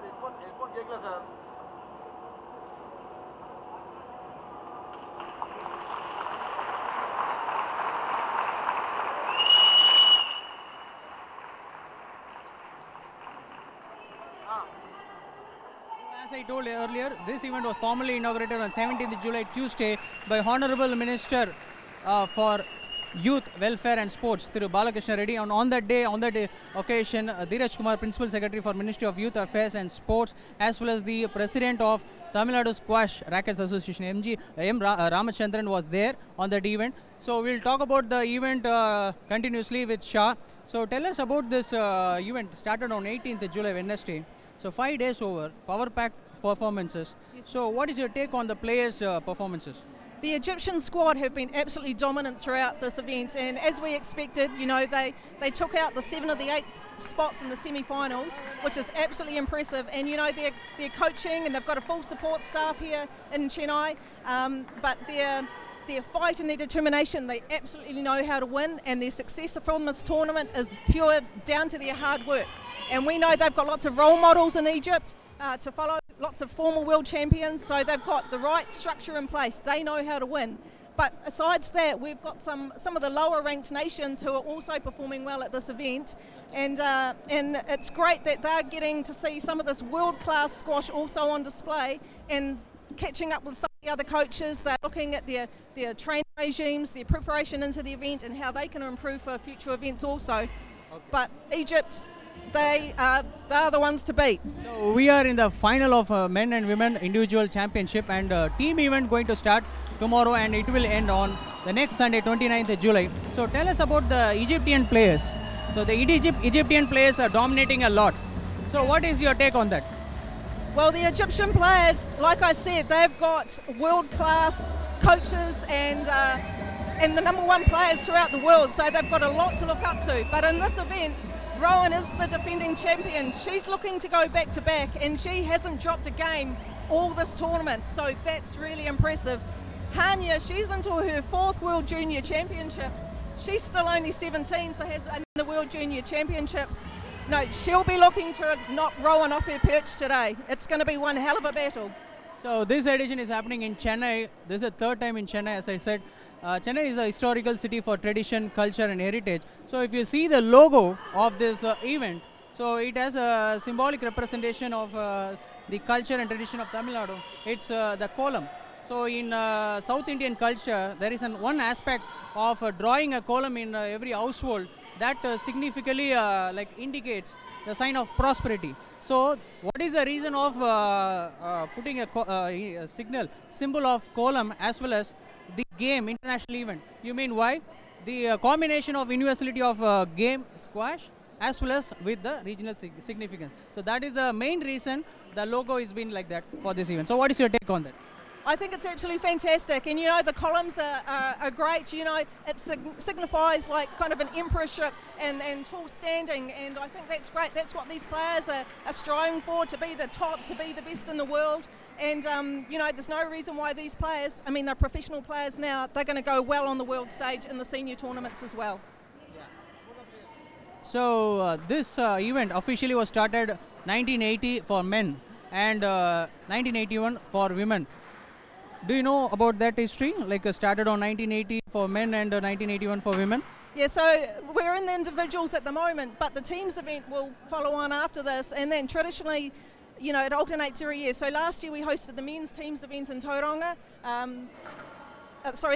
Headphone கேக்கல sir. As I told earlier, this event was formally inaugurated on 17th July, Tuesday, by Honorable Minister for Youth, Welfare and Sports, Thiru Balakrishna Reddy. And on that occasion, Dheeraj Kumar, Principal Secretary for Ministry of Youth Affairs and Sports, as well as the President of Tamil Nadu Squash Rackets Association, M. Ramachandran, was there on that event. So we'll talk about the event continuously with Shah. So tell us about this event. Started on 18th July, Wednesday. So 5 days over, power-packed performances. Yes. So what is your take on the players' performances? The Egyptian squad have been absolutely dominant throughout this event, and as we expected, you know, they took out the 7 of the 8 spots in the semi-finals, which is absolutely impressive. And you know, they're coaching and they've got a full support staff here in Chennai, but their fight and their determination, they absolutely know how to win, and their success from this tournament is pure down to their hard work. And we know they've got lots of role models in Egypt to follow, lots of former world champions, so they've got the right structure in place. They know how to win. But besides that, we've got some of the lower ranked nations who are also performing well at this event, and it's great that they're getting to see some of this world-class squash also on display and catching up with some of the other coaches. They're looking at their training regimes, their preparation into the event, and how they can improve for future events also. Okay. But Egypt, they are the ones to beat. So we are in the final of men and women individual championship, and team event going to start tomorrow, and it will end on the next Sunday, 29th July. So tell us about the Egyptian players. So the Egyptian players are dominating a lot. So what is your take on that? Well, the Egyptian players, like I said, they've got world-class coaches and the #1 players throughout the world, so they've got a lot to look up to. But in this event, Rowan is the defending champion. She's looking to go back-to-back, and she hasn't dropped a game all this tournament, so that's really impressive. Hania, she's into her 4th World Junior Championships. She's still only 17, so has the World Junior Championships. No, she'll be looking to knock Rowan off her perch today. It's going to be one hell of a battle. So this edition is happening in Chennai. This is the 3rd time in Chennai, as I said. Chennai is a historical city for tradition, culture and heritage. So if you see the logo of this event, so it has a symbolic representation of the culture and tradition of Tamil Nadu. It's the kolam. So in South Indian culture, there is one aspect of drawing a kolam in every household that significantly indicates the sign of prosperity. So what is the reason of putting a symbol of kolam as well as the game, international event? You mean why? The combination of universality of game, squash, as well as with the regional significance. So that is the main reason the logo has been like that for this event. So what is your take on that? I think it's absolutely fantastic, and you know, the columns are great. You know, it signifies like kind of an emperorship and tall standing, and I think that's great. That's what these players are striving for, to be the top, to be the best in the world. And you know, there's no reason why these players, I mean, they're professional players now, they're going to go well on the world stage in the senior tournaments as well. Yeah. So this event officially was started 1980 for men and 1981 for women. Do you know about that history? Like started on 1980 for men and 1981 for women? Yeah, so we're in the individuals at the moment, but the teams event will follow on after this, and then traditionally, you know, it alternates every year. So last year we hosted the men's teams event in Tauranga,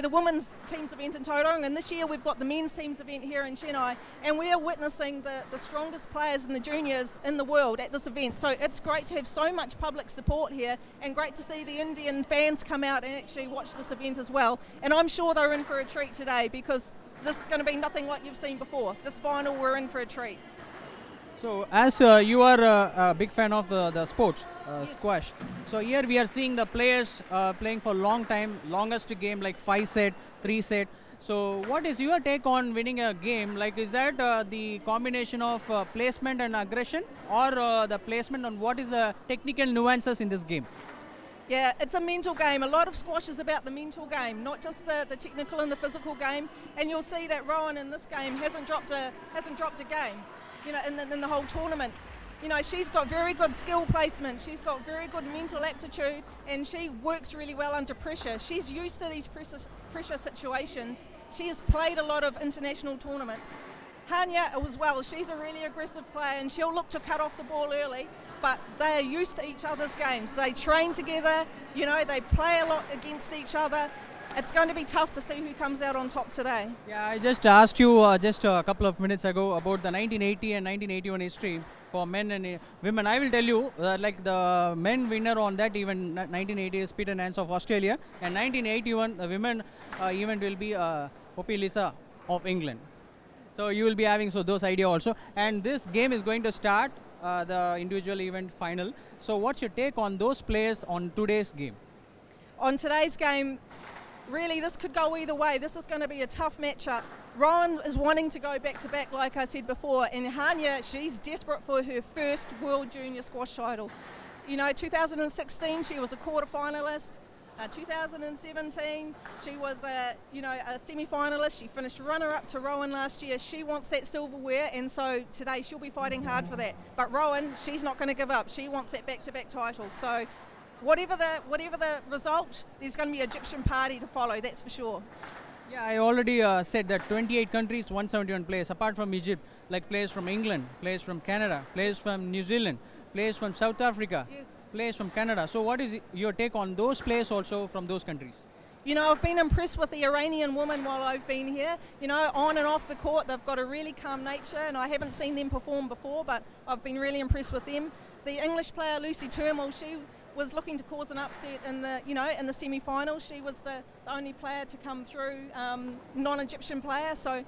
the women's teams event in Tauranga, and this year we've got the men's teams event here in Chennai, and we are witnessing the strongest players in the juniors in the world at this event. So it's great to have so much public support here, and great to see the Indian fans come out and actually watch this event as well. And I'm sure they're in for a treat today, because this is going to be nothing like you've seen before. This final, we're in for a treat. So as you are a big fan of the sports, yes, squash, so here we are seeing the players playing for a long time, longest game like 5-set, 3-set. So what is your take on winning a game? Like, is that the combination of placement and aggression, or the placement on what is the technical nuances in this game? Yeah, it's a mental game. A lot of squash is about the mental game, not just the technical and the physical game. And you'll see that Rowan in this game hasn't dropped a game, you know, in the whole tournament. you know, she's got very good skill placement, she's got very good mental aptitude, and she works really well under pressure. She's used to these pressure situations. She has played a lot of international tournaments. Hania as well, she's a really aggressive player and she'll look to cut off the ball early, but they are used to each other's games. They train together, you know, they play a lot against each other. It's going to be tough to see who comes out on top today. Yeah, I just asked you just a couple of minutes ago about the 1980 and 1981 history for men and women. I will tell you, like the men winner on that event, 1980 is Peter Nance of Australia, and 1981 the women event will be Hopi Lisa of England. So you will be having those idea also. And this game is going to start the individual event final. So what's your take on those players on today's game? On today's game, really this could go either way. This is going to be a tough matchup. Rowan is wanting to go back to back, like I said before, and Hania, she's desperate for her first World Junior Squash title. You know, 2016 she was a quarter finalist. 2017 she was a semi-finalist. She finished runner-up to Rowan last year. She wants that silverware, and so today she'll be fighting hard for that. But Rowan, she's not going to give up. She wants that back-to-back title. So whatever the result, there's going to be an Egyptian party to follow, that's for sure. Yeah, I already said that 28 countries, 171 players, apart from Egypt, like players from England, players from Canada, players from New Zealand, players from South Africa, Yes. players from Canada. So what is your take on those players also from those countries? You know, I've been impressed with the Iranian women while I've been here. You know, on and off the court, they've got a really calm nature, and I haven't seen them perform before, but I've been really impressed with them. The English player, Lucy Turnbull, she was looking to cause an upset in the semi-finals. She was the only player to come through, non-Egyptian player, so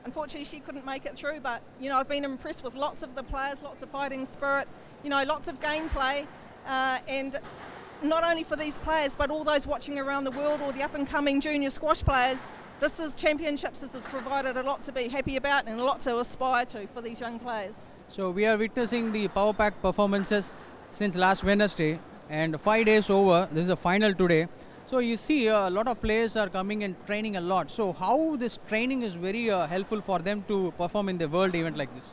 unfortunately she couldn't make it through. But, you know, I've been impressed with lots of the players, lots of fighting spirit, you know, lots of gameplay, and not only for these players, but all those watching around the world or the up-and-coming junior squash players. This is championships has provided a lot to be happy about and a lot to aspire to for these young players. So we are witnessing the Power Pack performances since last Wednesday, and 5 days over. This is the final today. So you see a lot of players are coming and training a lot. So how this training is very helpful for them to perform in the world event like this?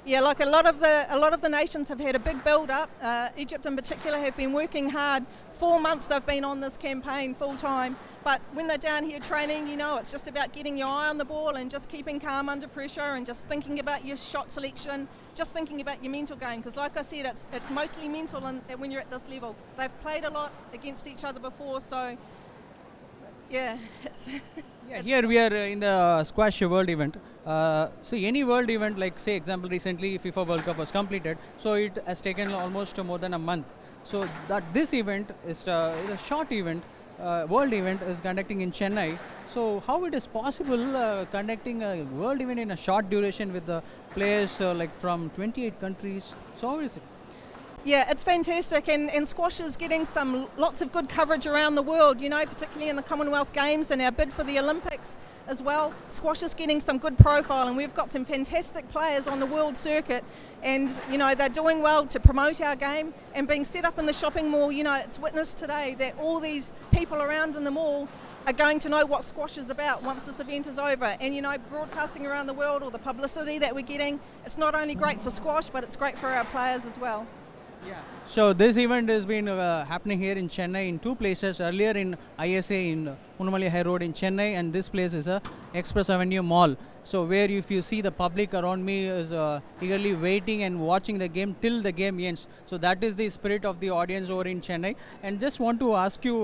Yeah, like a lot of the nations have had a big build up. Egypt in particular have been working hard. 4 months they've been on this campaign full time. But when they're down here training, you know, it's just about getting your eye on the ball and just keeping calm under pressure and just thinking about your shot selection, just thinking about your mental game. Because like I said, it's mostly mental when you're at this level. They've played a lot against each other before, so yeah. Yeah, here we are in the squash world event. See, any world event, like say example recently FIFA World Cup was completed, so it has taken almost more than a month. So that this event is a short event, world event is conducting in Chennai. So how it is possible conducting a world event in a short duration with the players like from 28 countries? So how is it? Yeah, it's fantastic, and squash is getting lots of good coverage around the world, you know, particularly in the Commonwealth Games and our bid for the Olympics as well. Squash is getting some good profile, and we've got some fantastic players on the world circuit, and, you know, they're doing well to promote our game and being set up in the shopping mall. You know, it's witnessed today that all these people around in the mall are going to know what squash is about once this event is over. And, you know, broadcasting around the world, all the publicity that we're getting, it's not only great for squash, but it's great for our players as well. Yeah. So this event has been happening here in Chennai in two places. Earlier in ISA in Unamalai High Road in Chennai, and this place is a Express Avenue Mall. So where if you see the public around me is eagerly waiting and watching the game till the game ends. So that is the spirit of the audience over in Chennai. And just want to ask you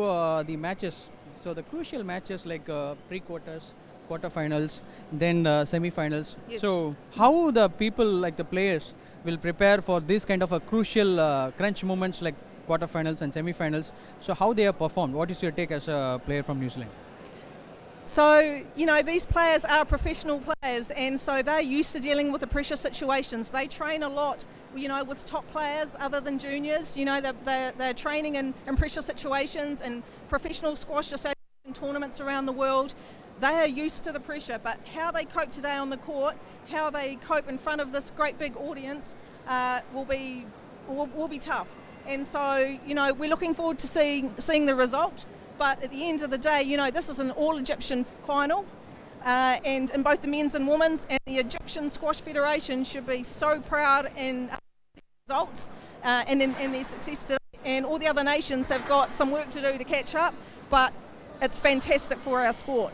the matches. So the crucial matches like pre-quarters, quarterfinals, then semi-finals. Yes. So how the people, like the players, will prepare for this kind of a crucial crunch moments like quarterfinals and semi-finals? So how they have performed? What is your take as a player from New Zealand? So, you know, these players are professional players, and so they're used to dealing with the pressure situations. They train a lot, you know, with top players other than juniors. You know, they're training in pressure situations and professional squash association tournaments around the world. They are used to the pressure, but how they cope today on the court, how they cope in front of this great big audience will be tough. And so, you know, we're looking forward to seeing the result. But at the end of the day, you know, this is an all-Egyptian final, and in both the men's and women's, and the Egyptian Squash Federation should be so proud and results and their success today. And all the other nations have got some work to do to catch up, but it's fantastic for our sport.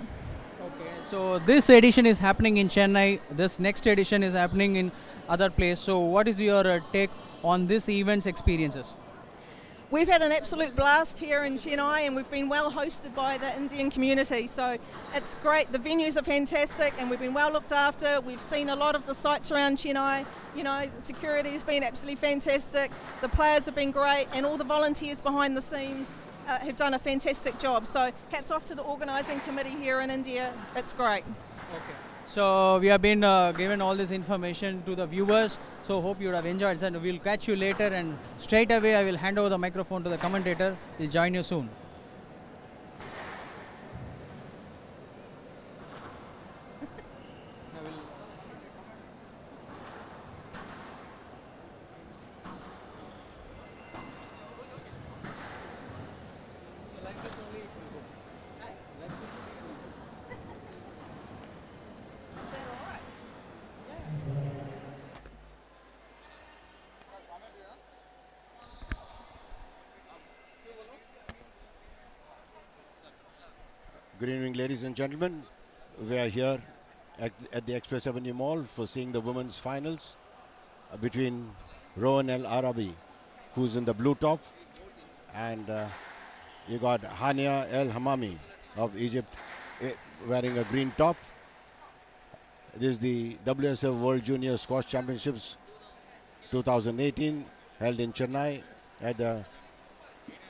Okay, so this edition is happening in Chennai. This next edition is happening in other place. So what is your take on this event's experiences? We've had an absolute blast here in Chennai, and we've been well hosted by the Indian community, so it's great. The venues are fantastic and we've been well looked after. We've seen a lot of the sites around Chennai. You know, the security has been absolutely fantastic, the players have been great, and all the volunteers behind the scenes have done a fantastic job. So hats off to the organising committee here in India. It's great. Okay. So we have been given all this information to the viewers. So hope you would have enjoyed it. And we'll catch you later. And straight away, I will hand over the microphone to the commentator. He'll join you soon. Good evening, ladies and gentlemen. We are here at the Express Avenue Mall for seeing the women's finals between Rowan El Arabi, who's in the blue top, and you got Hania El Hamami of Egypt wearing a green top. This is the WSF World Junior Squash Championships 2018 held in Chennai at the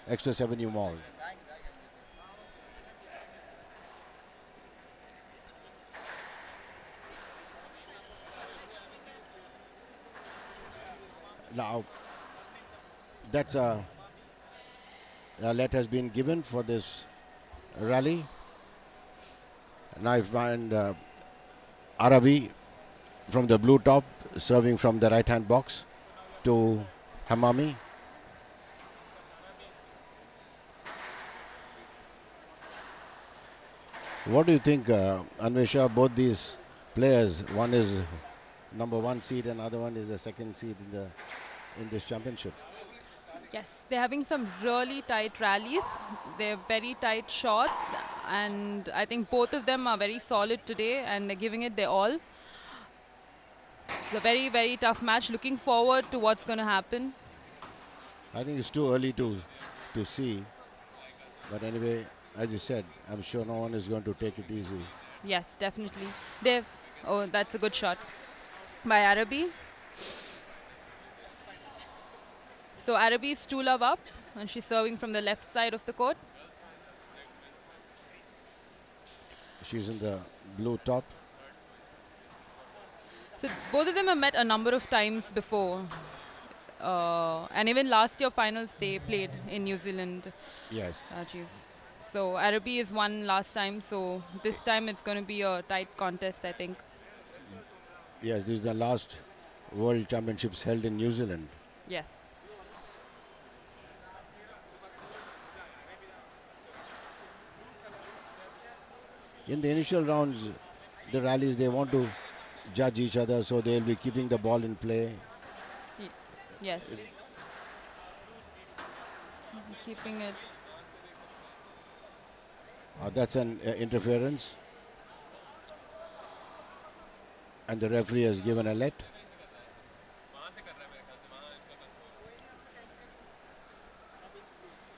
Express Avenue Mall. Now, that's a let has been given for this rally. Now I find Arabi from the blue top serving from the right hand box to Hamami. What do you think, Anvesha? Both these players, one is #1 seed and other one is the second seed in this championship. Yes, they're having some really tight rallies. They're very tight shots, and I think both of them are very solid today and they're giving it their all. It's a very, very tough match. Looking forward to what's going to happen. I think it's too early to see, but anyway, as you said, I'm sure no one is going to take it easy. Yes, definitely. Oh, that's a good shot by Arabi. So Arabi is 2-love up and she's serving from the left side of the court. She's in the blue top. So both of them have met a number of times before. And even last year finals they played in New Zealand. Yes. Rajiv. So Arabi is won last time, so this time it's going to be a tight contest, I think. Yes, this is the last World Championships held in New Zealand. Yes. In the initial rounds, the rallies, they want to judge each other, so they'll be keeping the ball in play. Yes. Keeping it. That's an interference. And the referee has given a let.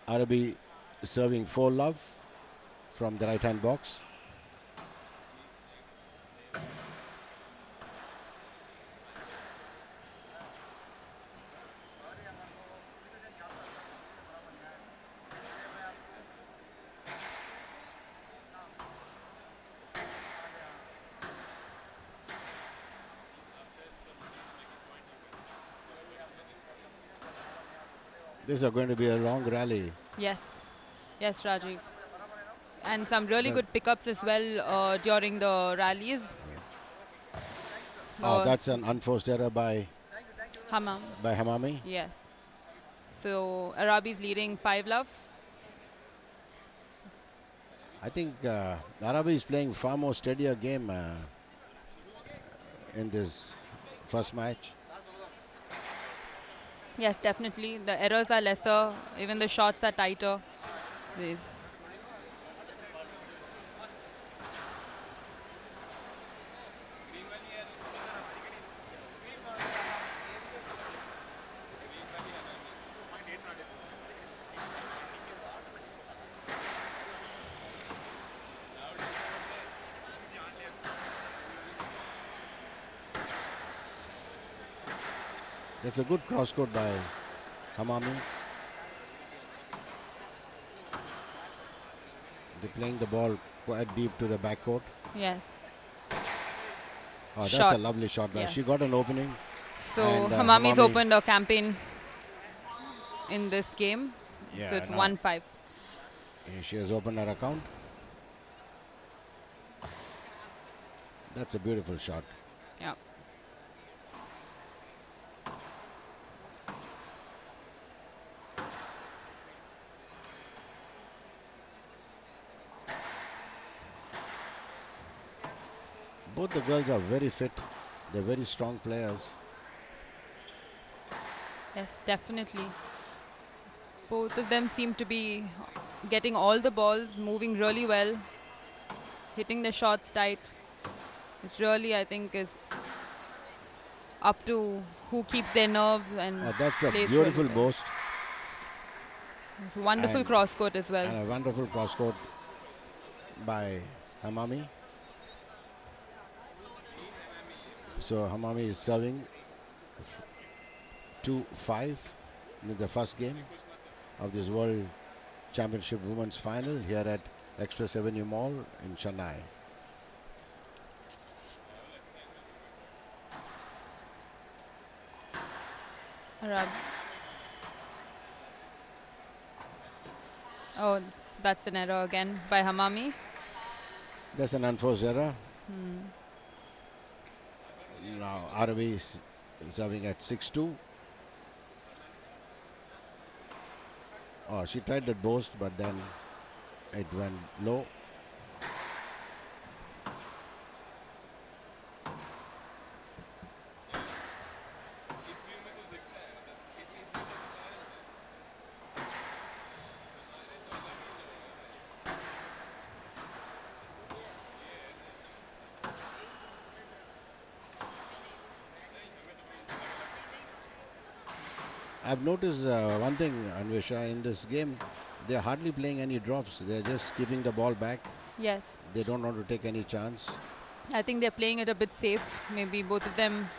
Arabi serving 4-love from the right hand box. This is going to be a long rally. Yes. Yes, Rajiv. And some really good pickups as well during the rallies. That's an unforced error by Hamami. Yes. So Arabi is leading 5-love. I think Arabi is playing far more steadier game in this first match. Yes, definitely. The errors are lesser. Even the shots are tighter. This. That's a good cross court by Hamami. They're playing the ball quite deep to the backcourt. Yes. Oh, that's Shot. a lovely shot. Yes. She got an opening. So And, Hamami's Hamami- opened a campaign in this game. Yeah, So it's no. 1-5. She has opened her account. That's a beautiful shot. Yeah. Both the girls are very fit. They're very strong players. Yes, definitely. Both of them seem to be getting all the balls, moving really well, hitting the shots tight. It's really, I think, is up to who keeps their nerves and That's a plays beautiful really well. boast It's a wonderful And- cross court as well. and a wonderful cross court by Hamami. So Hamami is serving 2-5 in the first game of this World Championship Women's Final here at Express Avenue Mall in Chennai. Arab. Oh, that's an error again by Hamami. That's an unforced error. Now Arabi is serving at 6-2. Oh, she tried that boast, but then it went low. I've noticed one thing, Anvesha, in this game, they're hardly playing any drops. They're just giving the ball back. Yes. They don't want to take any chance. I think they're playing it a bit safe. Maybe both of them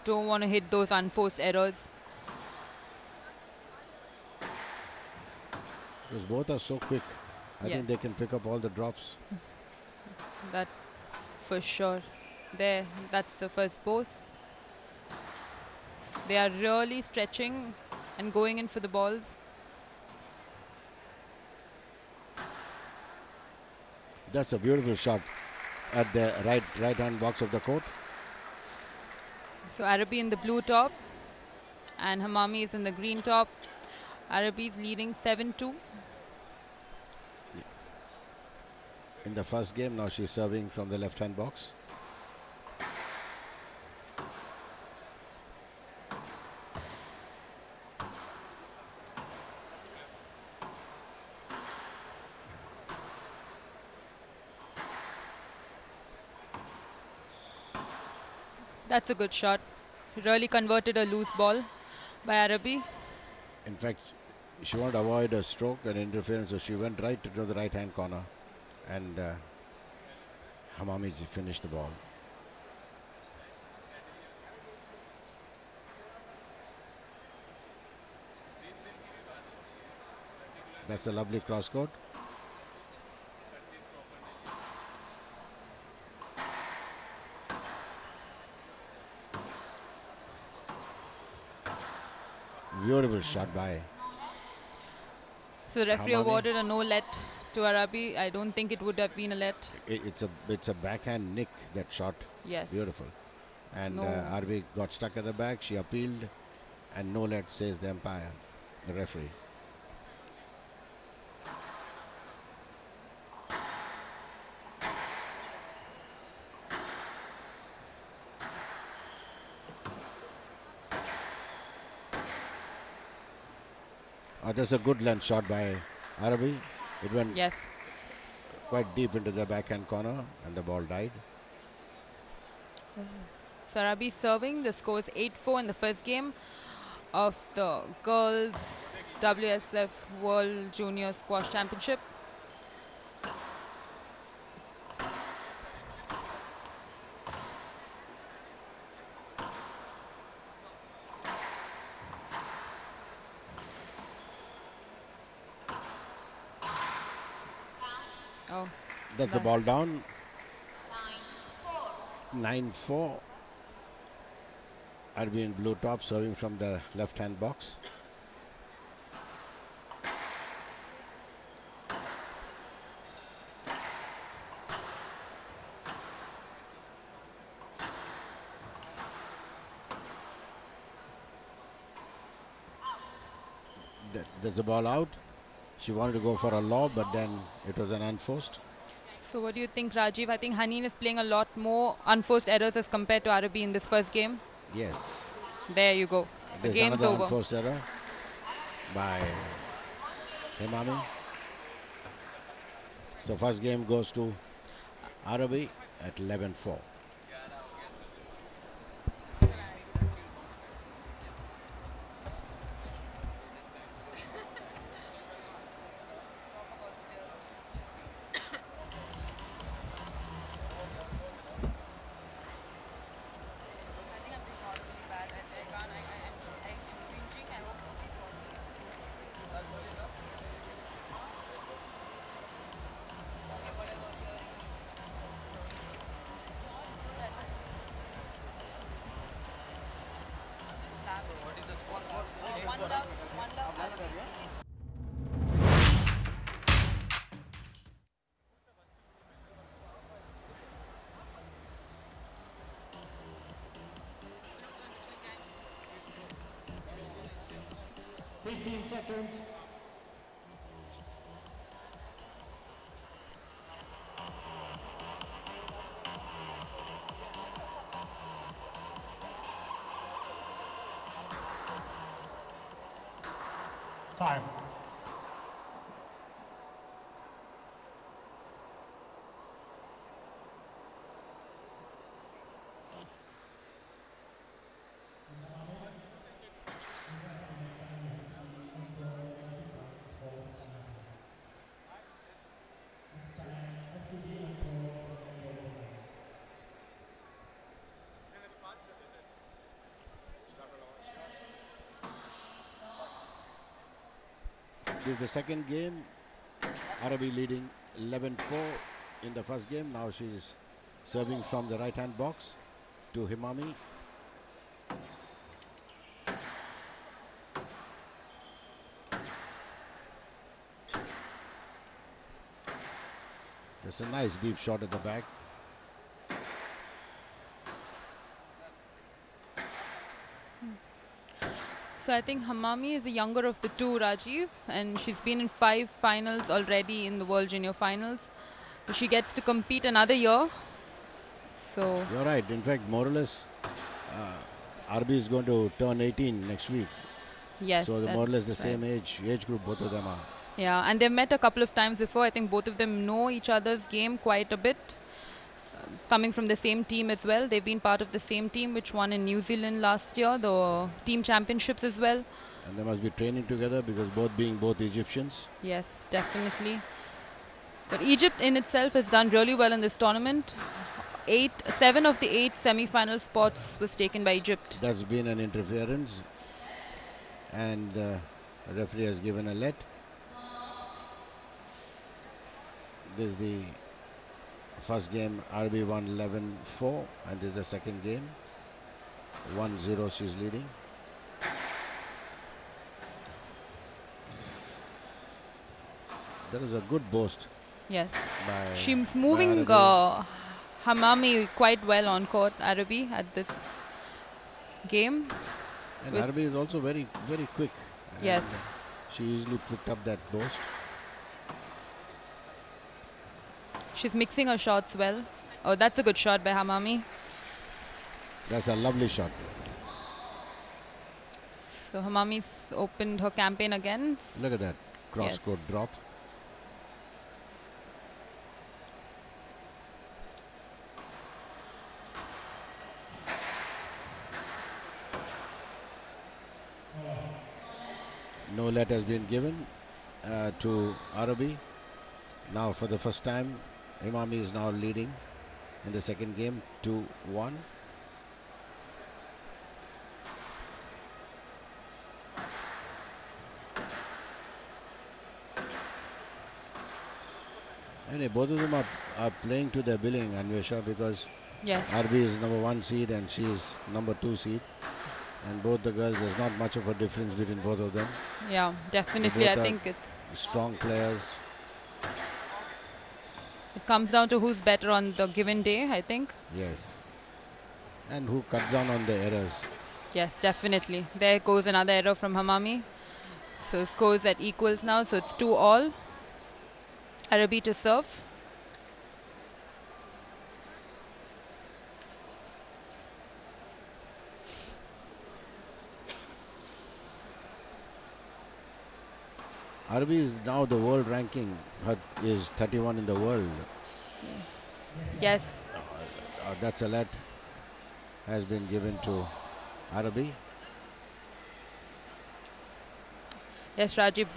don't want to hit those unforced errors. Because both are so quick. I Yeah. think they can pick up all the drops. That for sure. There, that's the first boast. They are really stretching and going in for the balls. That's a beautiful shot at the right hand box of the court. So Arabi in the blue top and Hamami is in the green top. Arabi is leading 7-2. In the first game, now she's serving from the left hand box. That's a good shot. Really converted a loose ball by Arabi. In fact, she wanted to avoid a stroke and interference, so she went right to the right hand corner, and Hamami finished the ball. That's a lovely cross court. Beautiful shot by. So the referee Hamami. awarded a no let to Arabi. I don't think it would have been a let. It's a backhand nick, that shot. Yes. Beautiful. And No. Arvi got stuck at the back. She appealed, and no let, says the umpire, the referee. That's a good length shot by Arabi. It went Yes. quite deep into the backhand corner and the ball died. So Arabi serving. The score is 8-4 in the first game of the girls WSF World Junior Squash Championship. Oh, That's the ball down. 9-4. Arabi in blue top serving from the left hand box. There's a ball out. She wanted to go for a lob, but then it was an unforced. so what do you think, Rajiv? I think Haneen is playing a lot more unforced errors as compared to Arabi in this first game. Yes. There you go. The There's game's another over. unforced error by Himami. So first game goes to Arabi at 11-4. Seconds. Time. This is the second game. Arabi leading 11-4 in the first game. Now she's serving from the right hand box to Himami. That's a nice deep shot at the back. So I think Hamami is the younger of the two, Rajiv, and she's been in 5 finals already in the World Junior Finals. She gets to compete another year. So You're right. In fact, more or less, Arabi is going to turn 18 next week. yes, So they're more or less the that's same right. age group, both of them are. Yeah, and they've met a couple of times before. I think both of them know each other's game quite a bit. Coming from the same team as well. They've been part of the same team which won in New Zealand last year, the team championships as well. And they must be training together because both Egyptians. Yes, definitely. But Egypt in itself has done really well in this tournament. 7 of the 8 semi-final spots was taken by Egypt. That's been an interference. And the referee has given a let. This is the first game. Arabi won 11-4, and this is the second game. 1-0 she's leading. That is a good boast Yes. by She's by moving Arabi. Hamami quite well on court, Arabi, at this game. And with- Arabi is also very, very quick. Yes. And she easily picked up that boast. She's mixing her shots well. Oh, that's a good shot by Hamami. That's a lovely shot. So Hamami's opened her campaign again. Look at that cross Yes. court drop. No let has been given to Arabi. Now for the first time, Himami is now leading in the second game 2-1. Anyway, both of them are playing to their billing, Anvesha, because Yes. Arabi is number 1 seed and she is number 2 seed. And both the girls, there's not much of a difference between both of them. Yeah, definitely. I both are think it strong players. comes down to who's better on the given day, I think. Yes. And who cut down on the errors. Yes, definitely. There goes another error from Hamami. So scores at equals now. So it's 2-all. Arabi to serve. Arabi is now the world ranking. Her is 31 in the world. Yes. That's a let has been given to Arabi. Yes, Rajiv.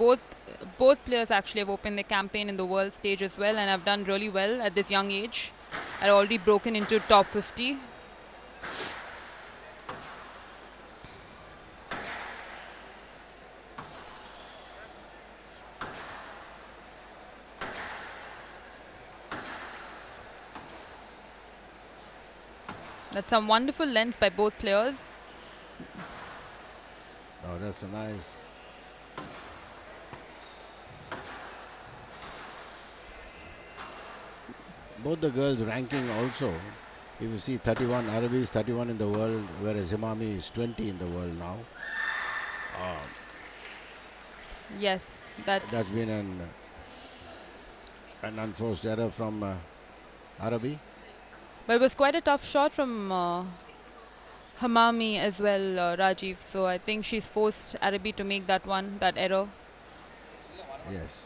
Both players actually have opened their campaign in the world stage as well and have done really well at this young age. Are already broken into top 50. That's some wonderful lengths by both players. Oh, that's a nice. Both the girls ranking also. If you see 31, Arabi is 31 in the world, whereas Himami is 20 in the world now. Yes, That's been an unforced error from Arabi. But it was quite a tough shot from Hamami as well, Rajiv. So I think she's forced Arabi to make that error. Yes.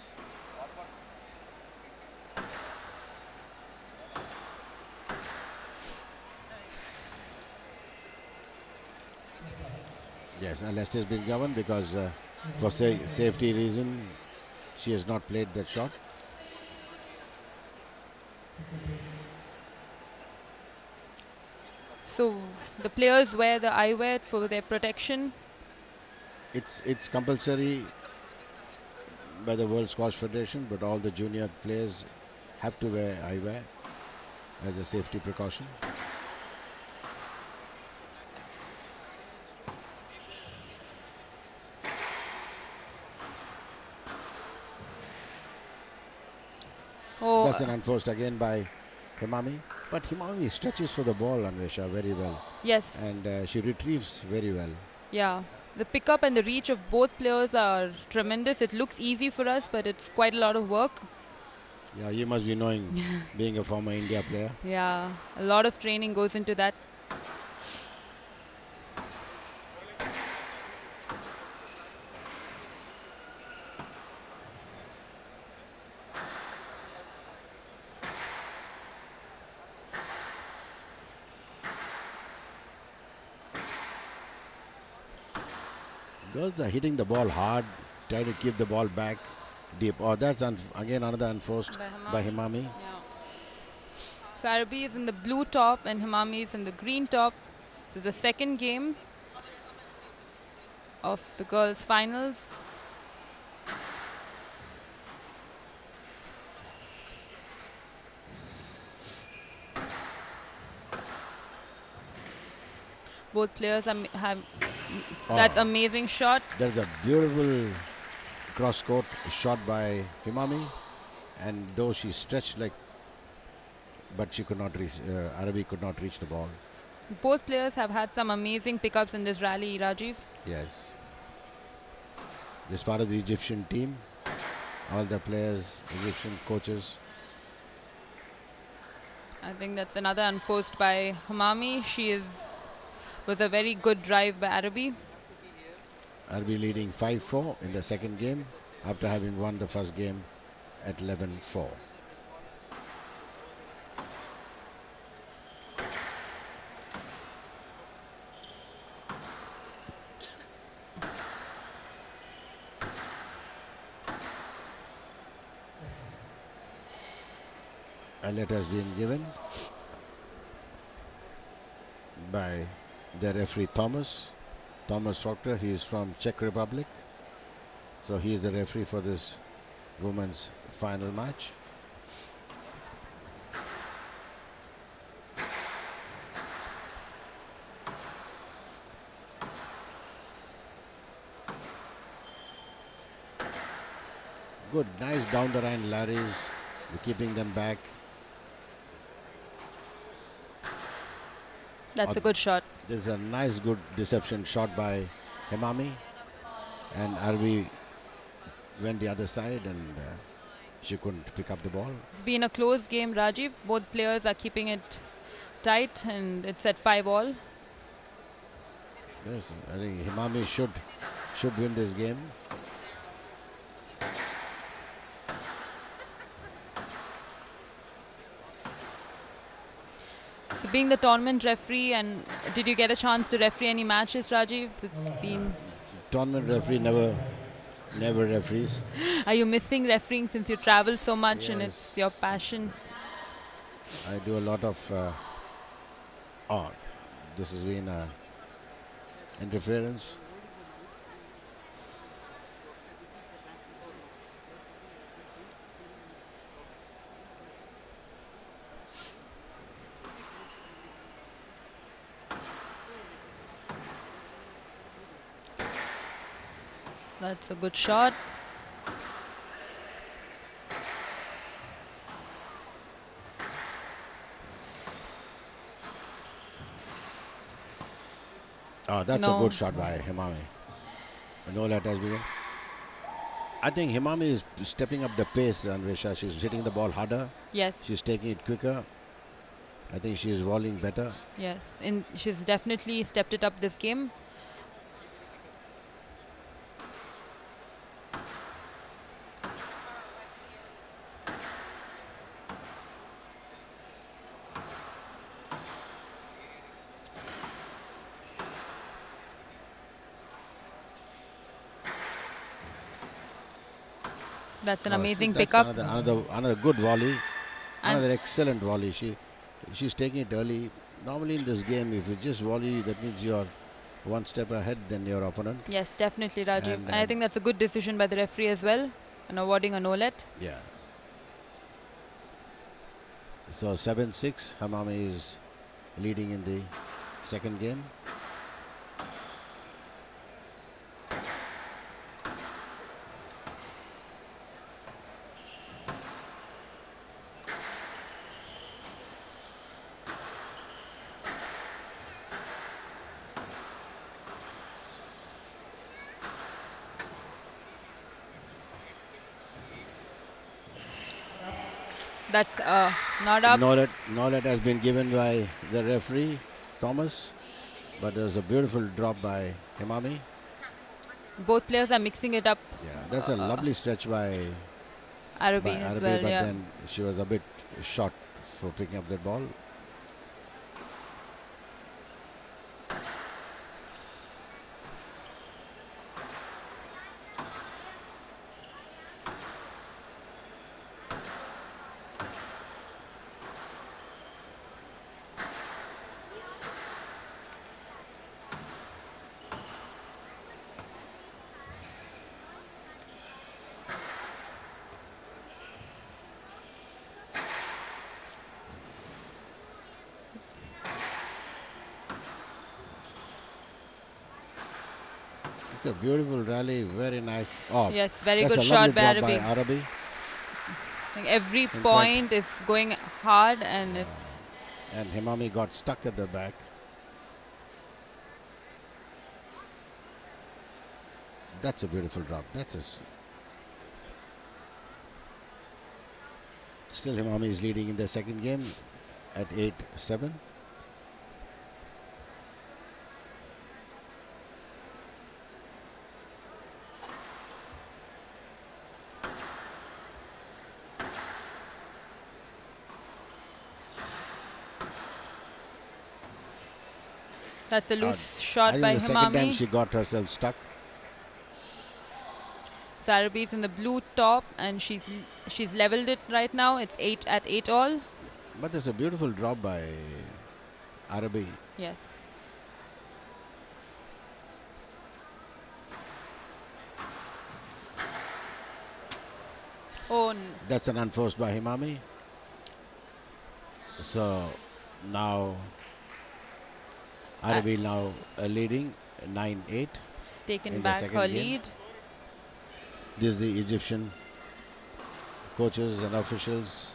Yes, Aleste has been governed because for safety reason, she has not played that shot. So the players wear the eyewear for their protection. It's compulsory by the World Squash Federation, but all the junior players have to wear eyewear as a safety precaution. Oh, That's an unforced again by Himami. But Himami stretches for the ball, Anvesha, very well. yes. And she retrieves very well. Yeah. The pickup and the reach of both players are tremendous. It looks easy for us, but it's quite a lot of work. Yeah, you must be knowing, being a former India player. Yeah. A lot of training goes into that. Girls are hitting the ball hard, trying to keep the ball back deep. Oh, that's again another unforced by Himami. Yeah. So Arabi is in the blue top and Himami is in the green top. So the second game of the girls' finals. Both players have that amazing shot. There's a beautiful cross-court shot by Himami, and though she stretched but she could not reach. Arabi could not reach the ball. Both players have had some amazing pickups in this rally, Rajiv. Yes. This part of the Egyptian team, all the players, Egyptian coaches. I think that's another unforced by Hamami. Was a very good drive by Arabi. RB leading 5-4 in the second game after having won the first game at 11-4. Alert has been given by the referee Thomas Proctor. He is from Czech Republic, so he is the referee for this women's final match. Good, nice down the line Larrys, keeping them back. That's a good shot. This is a nice, good deception shot by Hemami, and RB went the other side and she couldn't pick up the ball. It's been a close game, Rajiv. Both players are keeping it tight, and it's at 5-all. Yes, I think Hemami should win this game. So being the tournament referee, and did you get a chance to referee any matches, Rajiv? It's been... Tournament referee never referees. Are you missing refereeing since you travel so much and Yes. it's your passion? I do a lot of this has been interference. That's a good shot. That's a No. good shot by Hemami. No let has been. I think Hemami is stepping up the pace, Anvesha. She's hitting the ball harder. Yes, She's taking it quicker. I think she is volleying better. yes. She's definitely stepped it up this game. That's an amazing That's pickup. Another good volley. And- Another excellent volley. She's taking it early. Normally in this game, if you just volley, that means you're one step ahead than your opponent. Yes, definitely, Rajiv. And, And I think that's a good decision by the referee as well, and awarding a no-let. Yeah. So 7-6, Hemami is leading in the second game. That's not up. Knowledge has been given by the referee, Thomas, but there's a beautiful drop by Hemami. Both players are mixing it up. Yeah, that's a lovely stretch by Arabi as Arabi, well, but yeah. then she was a bit short for picking up the ball. It's a beautiful rally, very nice. Oh, Yes, very that's good a shot lovely by drop by Arabi. Arabi. I think every fact- point is going hard, and it's And Hemami got stuck at the back. That's a beautiful drop. Still Hemami is leading in the second game at 8-7. That's a loose shot I by think the second time Himami. she got herself stuck. So Arabi's in the blue top, and she's leveled it right now. It's 8 all. But there's a beautiful drop by Arabi. Yes. Oh, That's an unforced by Himami. So now Arabi now leading 9-8. it's taken in the back second her game. lead. This is the Egyptian coaches and officials.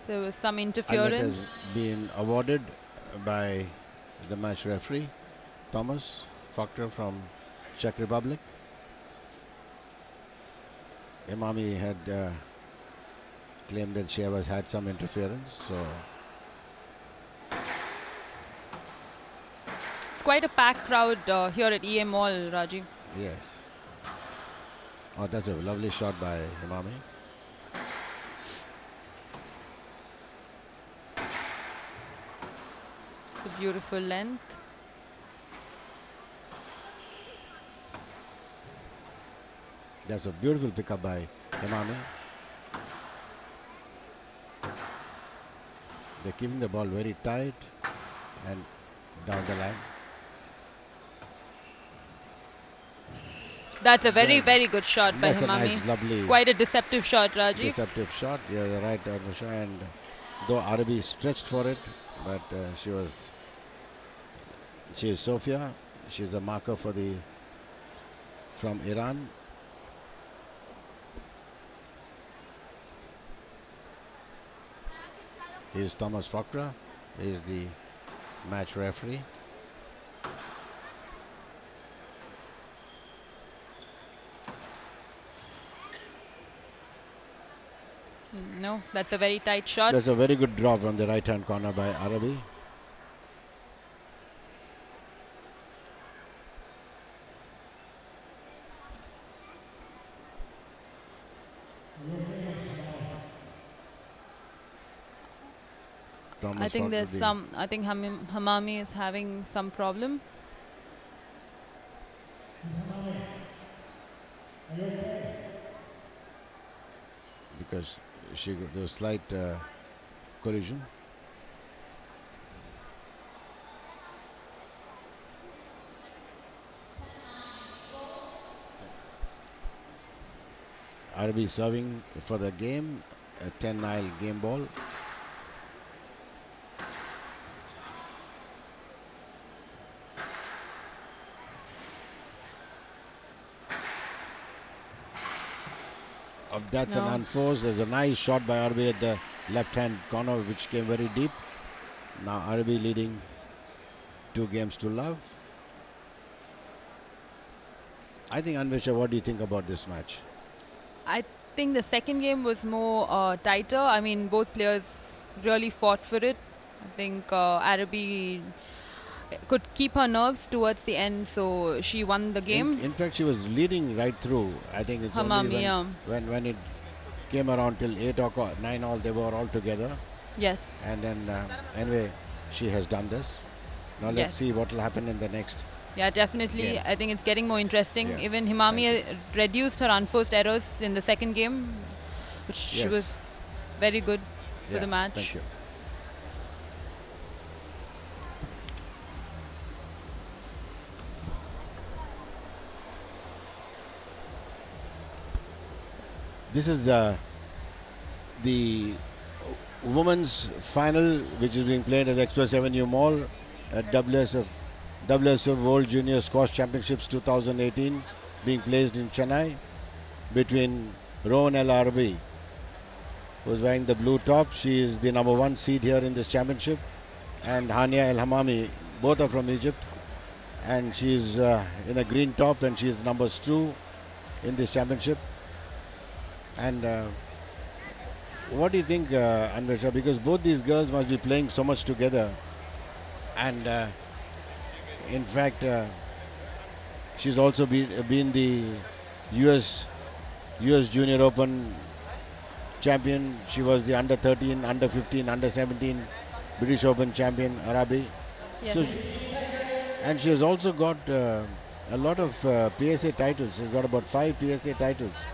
There was some And that interference. has been awarded by the match referee, Thomas Fakhra from Czech Republic. Himami had claimed that she had some interference. So It's quite a packed crowd here at EA Mall, Rajiv. yes. Oh, that's a lovely shot by Himami. It's a beautiful length. That's a beautiful pickup by Himami. They're keeping the ball very tight and down the line. That's a very, Yeah. very good shot by That's a Himami. nice, lovely, It's quite a deceptive shot, Rajiv. deceptive shot. You're right, Armasha. And though Arabi stretched for it, but she is Sofia. She's the marker for from Iran. Here's Thomas Fakhra. He is the match referee. No, that's a very tight shot. There's a very good drop on the right hand corner by Arabi. Thomas I think Fakhra there's the- some. I think Himami is having some problem. because there was slight collision. Arabi serving for the game, a 10-mile game ball. That's an No. unforced. There's a nice shot by Arabi at the left-hand corner, which came very deep. Now Arabi leading 2 games to love. I think, Anvesha, what do you think about this match? I think the second game was more tighter. I mean, both players really fought for it. I think Arabi could keep her nerves towards the end, so she won the game. In fact, she was leading right through. I think it's only Himami, yeah. when it came around till 8 or 9 all, they were all together. Yes. And then anyway, she has done this. Now let's Yes. see what will happen in the next. Yeah, definitely. Yeah. I think it's getting more interesting. Yeah. Even Himami reduced her unforced errors in the second game, which she Yes. was very good for Yeah, the match. Thank you. This is the women's final, which is being played at Express Avenue Mall at WSF World Junior Squash Championships 2018, being placed in Chennai between Rowan El Arabi, who's wearing the blue top. She is the #1 seed here in this championship, and Hania El Hamami, both are from Egypt, and she's in a green top, and she's #2 in this championship. And What do you think, Anvesha? Because both these girls must be playing so much together, and in fact, she's also been the US Junior Open champion. She was the under 13, under 15, under 17 British Open champion, Arabi. Yes. So, and she has also got a lot of PSA titles. She's got about 5 PSA titles.